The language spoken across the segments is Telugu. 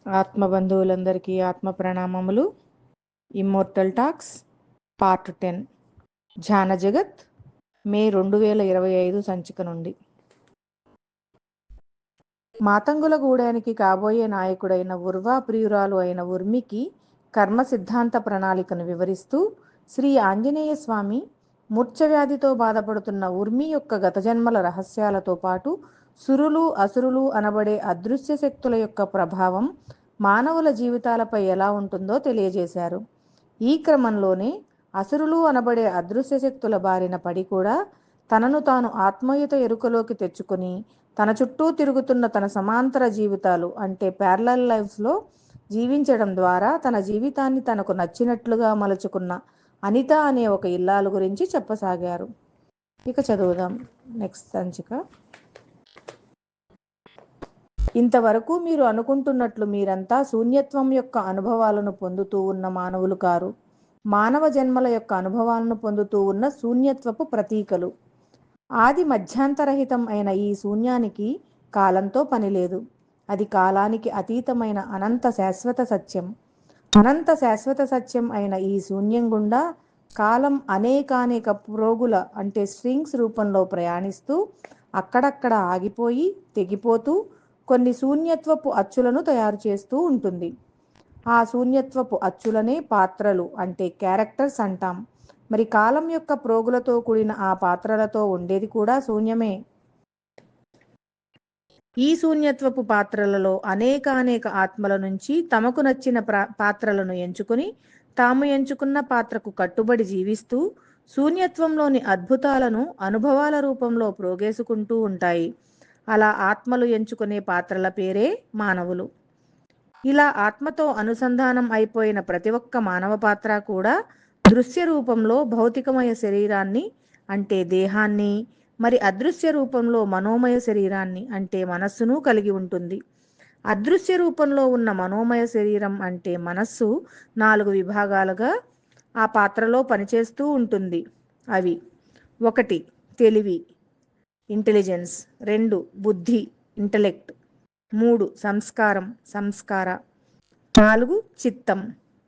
ఆత్మబంధువులందరికీ ఆత్మ ప్రణామములు. ఇమ్మోర్టల్ టాక్స్ పార్ట్ 10 ధ్యాన జగత్ మే 2025 సంచిక నుండి. మాతంగుల గూడానికి కాబోయే నాయకుడైన ఉర్వా ప్రియురాలు అయిన ఉర్మికి కర్మ సిద్ధాంత ప్రణాళికను వివరిస్తూ శ్రీ ఆంజనేయ స్వామి మూర్ఛవ్యాధితో బాధపడుతున్న ఉర్మి యొక్క గత జన్మల రహస్యాలతో పాటు సురులు అసురులు అనబడే అదృశ్య శక్తుల యొక్క ప్రభావం మానవుల జీవితాలపై ఎలా ఉంటుందో తెలియజేశారు. ఈ క్రమంలోనే అసురులు అనబడే అదృశ్య శక్తుల బారిన పడి కూడా తనను తాను ఆత్మీయత ఎరుకలోకి తెచ్చుకొని తన చుట్టూ తిరుగుతున్న తన సమాంతర జీవితాలు అంటే ప్యారలల్ లైఫ్స్లో జీవించడం ద్వారా తన జీవితాన్ని తనకు నచ్చినట్లుగా మలుచుకున్న అనిత అనే ఒక ఇల్లాలు గురించి చెప్పసాగారు. ఇక చదువుదాం నెక్స్ట్ సంచిక. ఇంతవరకు మీరు అనుకుంటున్నట్లు మీరంతా శూన్యత్వం యొక్క అనుభవాలను పొందుతూ ఉన్న మానవులు కారు. మానవ జన్మల యొక్క అనుభవాలను పొందుతూ ఉన్న శూన్యత్వపు ప్రతీకలు. ఆది మధ్యాంతరహితం అయిన ఈ శూన్యానికి కాలంతో పనిలేదు. అది కాలానికి అతీతమైన అనంత శాశ్వత సత్యం. అనంత శాశ్వత సత్యం అయిన ఈ శూన్యం గుండా కాలం అనేకానేక ప్రోగుల అంటే స్ట్రింగ్స్ రూపంలో ప్రయాణిస్తూ అక్కడక్కడ ఆగిపోయి తెగిపోతూ కొన్ని శూన్యత్వపు అచ్చులను తయారు చేస్తూ ఉంటుంది. ఆ శూన్యత్వపు అచ్చులనే పాత్రలు అంటే క్యారెక్టర్స్ అంటాం. మరి కాలం యొక్క ప్రోగులతో కూడిన ఆ పాత్రలతో ఉండేది కూడా శూన్యమే. ఈ శూన్యత్వపు పాత్రలలో అనేక ఆత్మల నుంచి తమకు నచ్చిన పాత్రలను ఎంచుకొని తాము ఎంచుకున్న పాత్రకు కట్టుబడి జీవిస్తూ శూన్యత్వంలోని అద్భుతాలను అనుభవాల రూపంలో ప్రోగేసుకుంటూ ఉంటాయి. అలా ఆత్మలు ఎంచుకునే పాత్రల పేరే మానవులు. ఇలా ఆత్మతో అనుసంధానం అయిపోయిన ప్రతి ఒక్క మానవ పాత్ర కూడా దృశ్య రూపంలో భౌతికమయ శరీరాన్ని అంటే దేహాన్ని, మరి అదృశ్య రూపంలో మనోమయ శరీరాన్ని అంటే మనస్సును కలిగి ఉంటుంది. అదృశ్య రూపంలో ఉన్న మనోమయ శరీరం అంటే మనస్సు 4 విభాగాలుగా ఆ పాత్రలో పనిచేస్తూ ఉంటుంది. అవి 1 తెలివి ఇంటెలిజెన్స్, 2 బుద్ధి ఇంటలెక్ట్, 3 సంస్కారం సంస్కార, 4 చిత్తం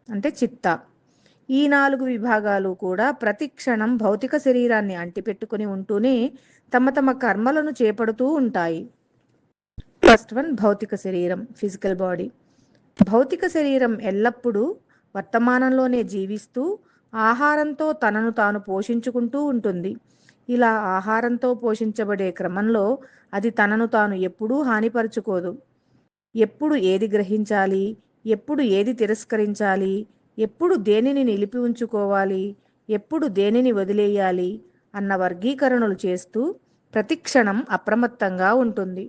అంటే చిత్త. ఈ 4 విభాగాలు కూడా ప్రతి క్షణం భౌతిక శరీరాన్ని అంటిపెట్టుకుని ఉంటూనే తమ తమ కర్మలను చేపడుతూ ఉంటాయి. ఫస్ట్ వన్ భౌతిక శరీరం ఫిజికల్ బాడీ. భౌతిక శరీరం ఎల్లప్పుడూ వర్తమానంలోనే జీవిస్తూ ఆహారంతో తనను తాను పోషించుకుంటూ ఉంటుంది. ఇలా ఆహారంతో పోషించబడే క్రమంలో అది తనను తాను ఎప్పుడూ హానిపరుచుకోదు. ఎప్పుడు ఏది గ్రహించాలి, ఎప్పుడు ఏది తిరస్కరించాలి, ఎప్పుడు దేనిని నిలిపి ఉంచుకోవాలి, ఎప్పుడు దేనిని వదిలేయాలి అన్న వర్గీకరణలు చేస్తూ ప్రతిక్షణం అప్రమత్తంగా ఉంటుంది.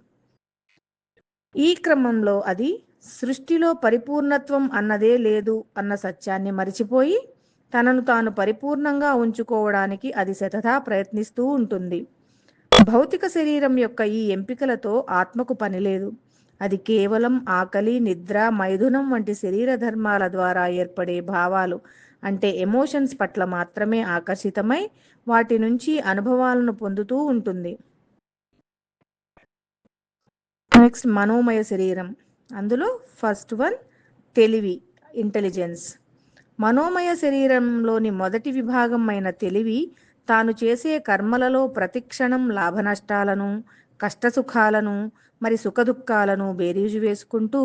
ఈ క్రమంలో అది సృష్టిలో పరిపూర్ణత్వం అన్నదే లేదు అన్న సత్యాన్ని మరిచిపోయి తనను తాను పరిపూర్ణంగా ఉంచుకోవడానికి అది శతథా ప్రయత్నిస్తూ ఉంటుంది. భౌతిక శరీరం యొక్క ఈ ఎంపికలతో ఆత్మకు పనిలేదు. అది కేవలం ఆకలి, నిద్ర, మైథునం వంటి శరీర ధర్మాల ద్వారా ఏర్పడే భావాలు అంటే ఎమోషన్స్ పట్ల మాత్రమే ఆకర్షితమై వాటి నుంచి అనుభవాలను పొందుతూ ఉంటుంది. నెక్స్ట్ మనోమయ శరీరం. అందులో ఫస్ట్ వన్ తెలివి ఇంటెలిజెన్స్. మనోమయ శరీరంలోని మొదటి విభాగం అయిన తెలివి తాను చేసే కర్మలలో ప్రతిక్షణం లాభనష్టాలను, కష్టసుఖాలను, మరి సుఖదుఖాలను బేరీజు వేసుకుంటూ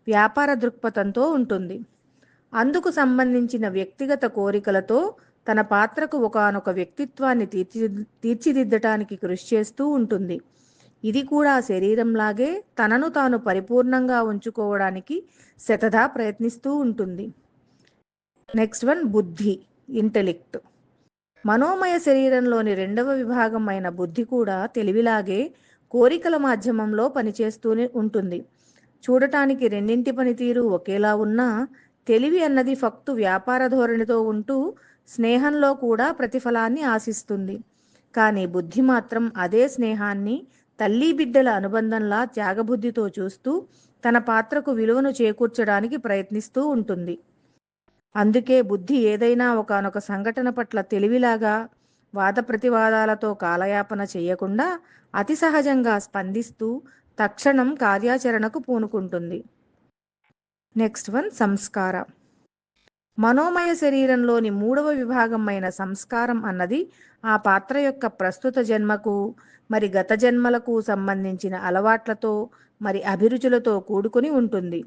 వ్యాపార దృక్పథంతో ఉంటుంది. అందుకు సంబంధించిన వ్యక్తిగత కోరికలతో తన పాత్రకు ఒకానొక వ్యక్తిత్వాన్ని తీర్చిదిద్దటానికి కృషి చేస్తూ ఉంటుంది. ఇది కూడా శరీరంలాగే తనను తాను పరిపూర్ణంగా ఉంచుకోవడానికి శతథా ప్రయత్నిస్తూ ఉంటుంది. నెక్స్ట్ వన్ బుద్ధి ఇంటెలెక్ట్. మనోమయ శరీరంలోని రెండవ విభాగం అయిన బుద్ధి కూడా తెలివిలాగే కోరికల మాధ్యమంలో పనిచేస్తూనే ఉంటుంది. చూడటానికి రెండింటి పనితీరు ఒకేలా ఉన్నా తెలివి అన్నది ఫక్తు వ్యాపార ధోరణితో ఉంటూ స్నేహంలో కూడా ప్రతిఫలాన్ని ఆశిస్తుంది. కానీ బుద్ధి మాత్రం అదే స్నేహాన్ని తల్లి బిడ్డల అనుబంధంలా త్యాగబుద్ధితో చూస్తూ తన పాత్రకు విలువను చేకూర్చడానికి ప్రయత్నిస్తూ ఉంటుంది. అందుకే బుద్ధి ఏదైనా ఒకానొక సంఘటన పట్ల తెలివిలాగా వాద ప్రతివాదాలతో కాలయాపన చేయకుండా అతి సహజంగా స్పందిస్తూ తక్షణం కార్యాచరణకు పూనుకుంటుంది. నెక్స్ట్ వన్ సంస్కార. మనోమయ శరీరంలోని మూడవ విభాగమైన సంస్కారం అన్నది ఆ పాత్ర యొక్క ప్రస్తుత జన్మకు మరి గత జన్మలకు సంబంధించిన అలవాట్లతో మరి అభిరుచులతో కూడుకుని ఉంటుంది.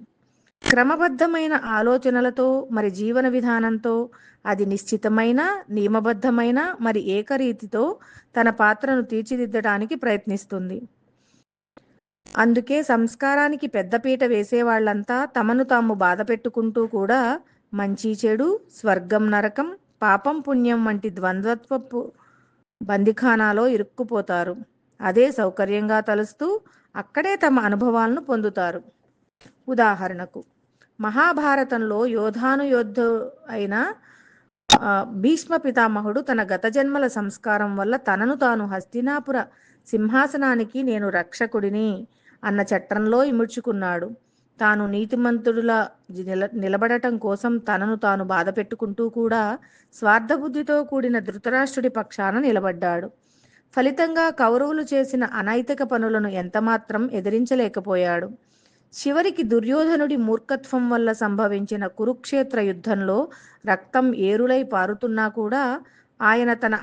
క్రమబద్ధమైన ఆలోచనలతో మరి జీవన విధానంతో అది నిశ్చితమైన, నియమబద్ధమైన మరి ఏకరీతితో తన పాత్రను తీర్చిదిద్దడానికి ప్రయత్నిస్తుంది. అందుకే సంస్కారానికి పెద్దపీట వేసేవాళ్లంతా తమను తాము బాధ పెట్టుకుంటూ కూడా మంచి చెడు, స్వర్గం నరకం, పాపం పుణ్యం వంటి ద్వంద్వత్వపు బందిఖానాలో ఇరుక్కుపోతారు. అదే సౌకర్యంగా తలుస్తూ అక్కడే తమ అనుభవాలను పొందుతారు. ఉదాహరణకు మహాభారతంలో యోధానుయోధు అయిన భీష్మ పితామహుడు తన గత జన్మల సంస్కారం వల్ల తనను తాను హస్తినాపుర సింహాసనానికి నేను రక్షకుడిని అన్న చట్టంలో ఇముడ్చుకున్నాడు. తాను నీతిమంతుడులా నిలబడటం కోసం తనను తాను బాధ పెట్టుకుంటూ కూడా స్వార్థబుద్ధితో కూడిన ధృతరాష్ట్రుడి పక్షాన నిలబడ్డాడు. ఫలితంగా కౌరవులు చేసిన అనైతిక పనులను ఎంతమాత్రం ఎదిరించలేకపోయాడు. చివరికి దుర్యోధనుడి మూర్ఖత్వం వల్ల సంభవించిన కురుక్షేత్ర యుద్ధంలో రక్తం ఏరులై పారుతున్నా కూడా ఆయన తన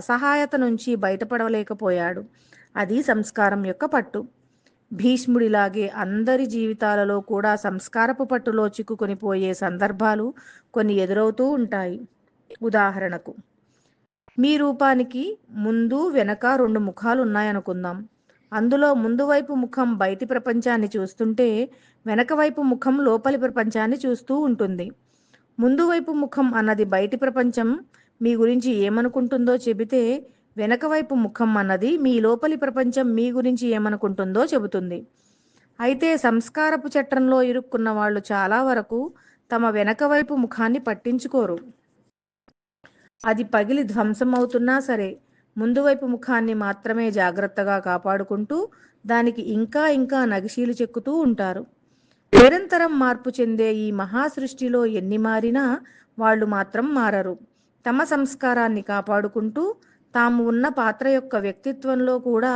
అసహాయత నుంచి బయటపడలేకపోయాడు. అది సంస్కారం యొక్క పట్టు. భీష్ముడిలాగే అందరి జీవితాలలో కూడా సంస్కారపు పట్టులో చిక్కుకొని పోయే సందర్భాలు కొన్ని ఎదురవుతూ ఉంటాయి. ఉదాహరణకు మీ రూపానికి ముందు వెనక 2 ముఖాలు ఉన్నాయనుకుందాం. అందులో ముందు వైపు ముఖం బయటి ప్రపంచాన్ని చూస్తుంటే వెనక వైపు ముఖం లోపలి ప్రపంచాన్ని చూస్తూ ఉంటుంది. ముందు వైపు ముఖం అన్నది బయటి ప్రపంచం మీ గురించి ఏమనుకుంటుందో చెబితే, వెనక వైపు ముఖం అన్నది మీ లోపలి ప్రపంచం మీ గురించి ఏమనుకుంటుందో చెబుతుంది. అయితే సంస్కారపు చట్రంలో ఇరుక్కున్న వాళ్ళు చాలా వరకు తమ వెనక వైపు ముఖాన్ని పట్టించుకోరు. అది పగిలి ధ్వంసం అవుతున్నా సరే ముందు వైపు ముఖాన్ని మాత్రమే జాగ్రత్తగా కాపాడుకుంటూ దానికి ఇంకా ఇంకా నగిశీలు చెక్కుతూ ఉంటారు. నిరంతరం మార్పు చెందే ఈ మహాసృష్టిలో ఎన్ని మారినా వాళ్ళు మాత్రం మారరు. తమ సంస్కారాన్ని కాపాడుకుంటూ తాము ఉన్న పాత్ర యొక్క వ్యక్తిత్వంలో కూడా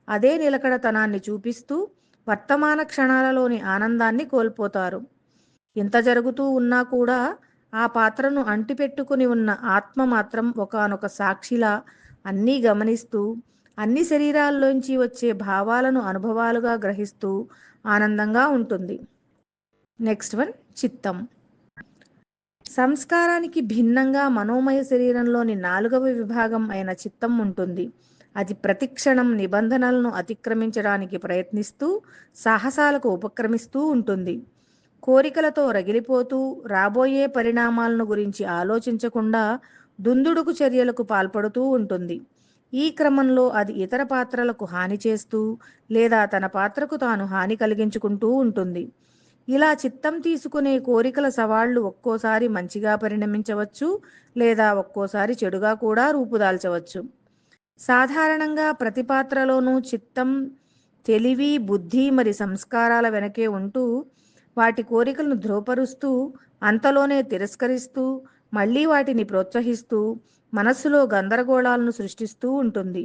అదే నిలకడతనాన్ని చూపిస్తూ వర్తమాన క్షణాలలోని ఆనందాన్ని కోల్పోతారు. ఇంత జరుగుతూ ఉన్నా కూడా ఆ పాత్రను అంటిపెట్టుకుని ఉన్న ఆత్మ మాత్రం ఒకానొక సాక్షిలా అన్నీ గమనిస్తూ అన్ని శరీరాల్లోంచి వచ్చే భావాలను అనుభవాలుగా గ్రహిస్తూ ఆనందంగా ఉంటుంది. నెక్స్ట్ వన్ చిత్తం. సంస్కారానికి భిన్నంగా మనోమయ శరీరంలోని 4వ విభాగం అయిన చిత్తం ఉంటుంది. అది ప్రతిక్షణం నిబంధనలను అతిక్రమించడానికి ప్రయత్నిస్తూ సాహసాలకు ఉపక్రమిస్తూ ఉంటుంది. కోరికలతో రగిలిపోతూ రాబోయే పరిణామాలను గురించి ఆలోచించకుండా దుందుడుకు చర్యలకు పాల్పడుతూ ఉంటుంది. ఈ క్రమంలో అది ఇతర పాత్రలకు హాని చేస్తూ లేదా తన పాత్రకు తాను హాని కలిగించుకుంటూ ఉంటుంది. ఇలా చిత్తం తీసుకునే కోరికల సవాళ్లు ఒక్కోసారి మంచిగా పరిణమించవచ్చు, లేదా ఒక్కోసారి చెడుగా కూడా రూపుదాల్చవచ్చు. సాధారణంగా ప్రతి పాత్రలోనూ చిత్తం తెలివి, బుద్ధి మరి సంస్కారాల వెనకే ఉంటూ వాటి కోరికలను ధ్రువపరుస్తూ అంతలోనే తిరస్కరిస్తూ మళ్ళీ వాటిని ప్రోత్సహిస్తూ మనస్సులో గందరగోళాలను సృష్టిస్తూ ఉంటుంది.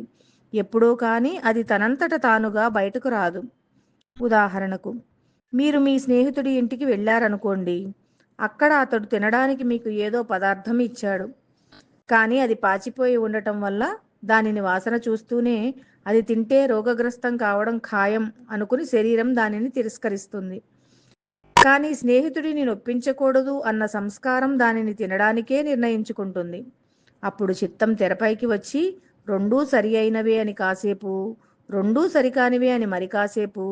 ఎప్పుడో కానీ అది తనంతట తానుగా బయటకు రాదు. ఉదాహరణకు మీరు మీ స్నేహితుడి ఇంటికి వెళ్ళారనుకోండి. అక్కడ అతడు తినడానికి మీకు ఏదో పదార్థం ఇచ్చాడు. కానీ అది పాచిపోయి ఉండటం వల్ల దానిని వాసన చూస్తూనే అది తింటే రోగగ్రస్తం కావడం ఖాయం అనుకుని శరీరం దానిని తిరస్కరిస్తుంది. కానీ స్నేహితుడిని నొప్పించకూడదు అన్న సంస్కారం దానిని తినడానికే నిర్ణయించుకుంటుంది. అప్పుడు చిత్తం తెరపైకి వచ్చి రెండూ సరి అయినవే అని కాసేపు, రెండూ సరికానివే అని మరి కాసేపు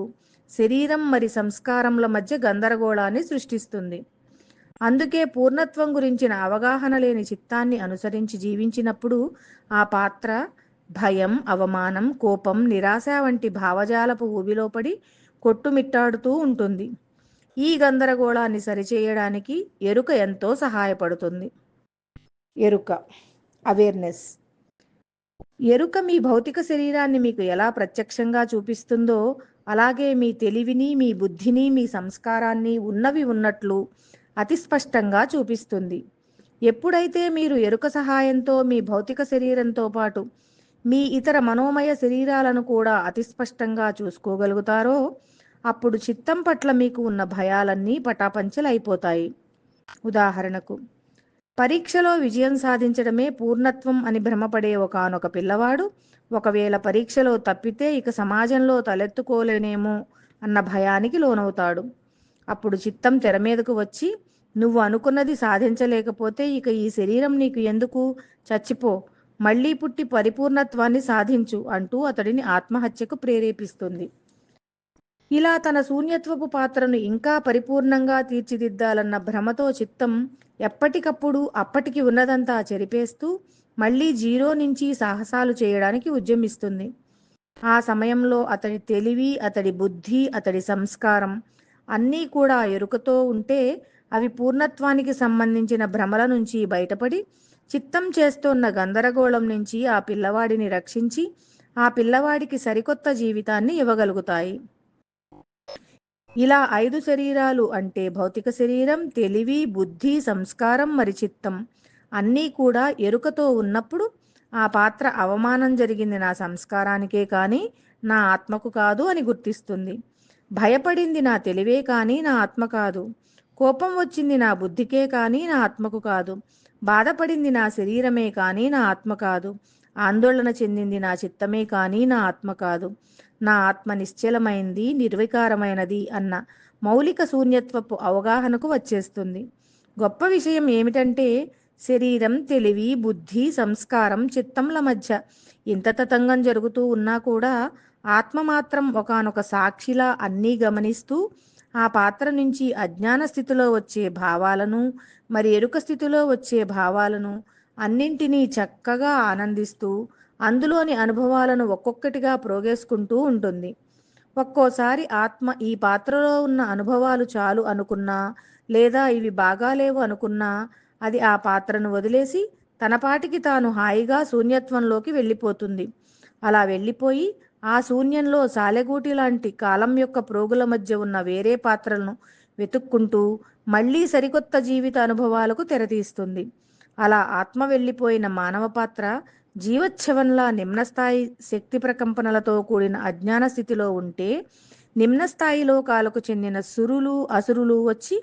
శరీరం మరి సంస్కారముల మధ్య గందరగోళాన్ని సృష్టిస్తుంది. అందుకే పూర్ణత్వం గురించిన అవగాహన లేని చిత్తాన్ని అనుసరించి జీవించినప్పుడు ఆ పాత్ర భయం, అవమానం, కోపం, నిరాశ వంటి భావజాలపు ఊబిలో పడి కొట్టుమిట్టాడుతూ ఉంటుంది. ఈ గందరగోళాన్ని సరిచేయడానికి ఎరుక ఎంతో సహాయపడుతుంది. ఎరుక, అవేర్నెస్. ఎరుక మీ భౌతిక శరీరాన్ని మీకు ఎలా ప్రత్యక్షంగా చూపిస్తుందో అలాగే మీ తెలివిని, మీ బుద్ధిని, మీ సంస్కారాన్ని ఉన్నవి ఉన్నట్లు అతి స్పష్టంగా చూపిస్తుంది. ఎప్పుడైతే మీరు ఎరుక సహాయంతో మీ భౌతిక శరీరంతో పాటు మీ ఇతర మనోమయ శరీరాలను కూడా అతి స్పష్టంగా చూసుకోగలుగుతారో అప్పుడు చిత్తం పట్ల మీకు ఉన్న భయాలన్నీ పటాపంచలైపోతాయి. ఉదాహరణకు, పరీక్షలో విజయం సాధించడమే పూర్ణత్వం అని భ్రమపడే ఒకానొక పిల్లవాడు ఒకవేళ పరీక్షలో తప్పితే ఇక సమాజంలో తలెత్తుకోలేనేమో అన్న భయానికి లోనవుతాడు. అప్పుడు చిత్తం తెర మీదకు వచ్చి, నువ్వు అనుకున్నది సాధించలేకపోతే ఇక ఈ శరీరం నీకు ఎందుకు, చచ్చిపో, మళ్ళీ పుట్టి పరిపూర్ణత్వాన్ని సాధించు అంటూ అతడిని ఆత్మహత్యకు ప్రేరేపిస్తుంది. ఇలా తన శూన్యత్వపు పాత్రను ఇంకా పరిపూర్ణంగా తీర్చిదిద్దాలన్న భ్రమతో చిత్తం ఎప్పటికప్పుడు అప్పటికి ఉన్నదంతా చెరిపేస్తూ మళ్ళీ జీరో నుంచి సాహసాలు చేయడానికి ఉద్యమిస్తుంది. ఆ సమయంలో అతడి తెలివి, అతడి బుద్ధి, అతడి సంస్కారం అన్నీ కూడా ఎరుకతో ఉంటే అవి పూర్ణత్వానికి సంబంధించిన భ్రమల నుంచి బయటపడి చిత్తం చేస్తోన్న గందరగోళం నుంచి ఆ పిల్లవాడిని రక్షించి ఆ పిల్లవాడికి సరికొత్త జీవితాన్ని ఇవ్వగలుగుతాయి. ఇలా 5 శరీరాలు అంటే భౌతిక శరీరం, తెలివి, బుద్ధి, సంస్కారం మరి చిత్తం అన్నీ కూడా ఎరుకతో ఉన్నప్పుడు ఆ పాత్ర అవమానం జరిగింది నా సంస్కారానికే కానీ నా ఆత్మకు కాదు అని గుర్తిస్తుంది. భయపడింది నా తెలివే కానీ నా ఆత్మ కాదు. కోపం వచ్చింది నా బుద్ధికే కానీ నా ఆత్మకు కాదు. బాధపడింది నా శరీరమే కానీ నా ఆత్మ కాదు. ఆందోళన చెందింది నా చిత్తమే కానీ నా ఆత్మ కాదు. నా ఆత్మ నిశ్చలమైంది, నిర్వికారమైనది అన్న మౌలిక శూన్యత్వపు అవగాహనకు వచ్చేస్తుంది. గొప్ప విషయం ఏమిటంటే శరీరం, తెలివి, బుద్ధి, సంస్కారం, చిత్తంల మధ్య ఇంత తతంగం జరుగుతూ ఉన్నా కూడా ఆత్మ మాత్రం ఒకానొక సాక్షిలా అన్నీ గమనిస్తూ ఆ పాత్ర నుంచి అజ్ఞాన స్థితిలో వచ్చే భావాలను మరి ఎరుక స్థితిలో వచ్చే భావాలను అన్నింటినీ చక్కగా ఆనందిస్తూ అందులోని అనుభవాలను ఒక్కొక్కటిగా ప్రోగేసుకుంటూ ఉంటుంది. ఒక్కోసారి ఆత్మ ఈ పాత్రలో ఉన్న అనుభవాలు చాలు అనుకున్నా లేదా ఇవి బాగాలేవు అనుకున్నా అది ఆ పాత్రను వదిలేసి తన పాటికి తాను హాయిగా శూన్యత్వంలోకి వెళ్ళిపోతుంది. అలా వెళ్ళిపోయి ఆ శూన్యంలో సాలెగూటి లాంటి కాలం యొక్క ప్రోగుల మధ్య ఉన్న వేరే పాత్రలను వెతుక్కుంటూ మళ్ళీ సరికొత్త జీవిత అనుభవాలకు తెరతీస్తుంది. అలా ఆత్మ వెళ్ళిపోయిన మానవ పాత్ర జీవచ్ఛవంలా నిమ్నస్థాయి శక్తి ప్రకంపనలతో కూడిన అజ్ఞాన స్థితిలో ఉంటే నిమ్నస్థాయి లోకాలకు చెందిన సురులు అసురులు వచ్చి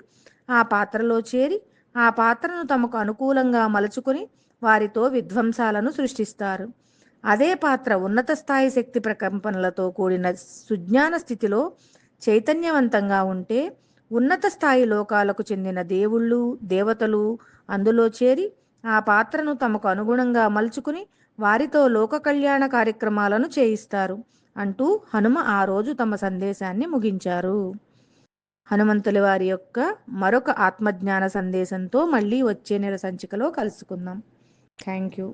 ఆ పాత్రలో చేరి ఆ పాత్రను తమకు అనుకూలంగా మలుచుకొని వారితో విధ్వంసాలను సృష్టిస్తారు. అదే పాత్ర ఉన్నత స్థాయి శక్తి ప్రకంపనలతో కూడిన సుజ్ఞాన స్థితిలో చైతన్యవంతంగా ఉంటే ఉన్నత స్థాయి లోకాలకు చెందిన దేవుళ్ళు, దేవతలు అందులో చేరి ఆ పాత్రను తమకు అనుగుణంగా మలుచుకుని వారితో లోక కళ్యాణ కార్యక్రమాలను చేయిస్తారు అంటూ హనుమ ఆ రోజు తమ సందేశాన్ని ముగించారు. హనుమంతుల వారి యొక్క మరొక ఆత్మజ్ఞాన సందేశంతో మళ్ళీ వచ్చే నెల సంచికలో కలుసుకుందాం. Thank you.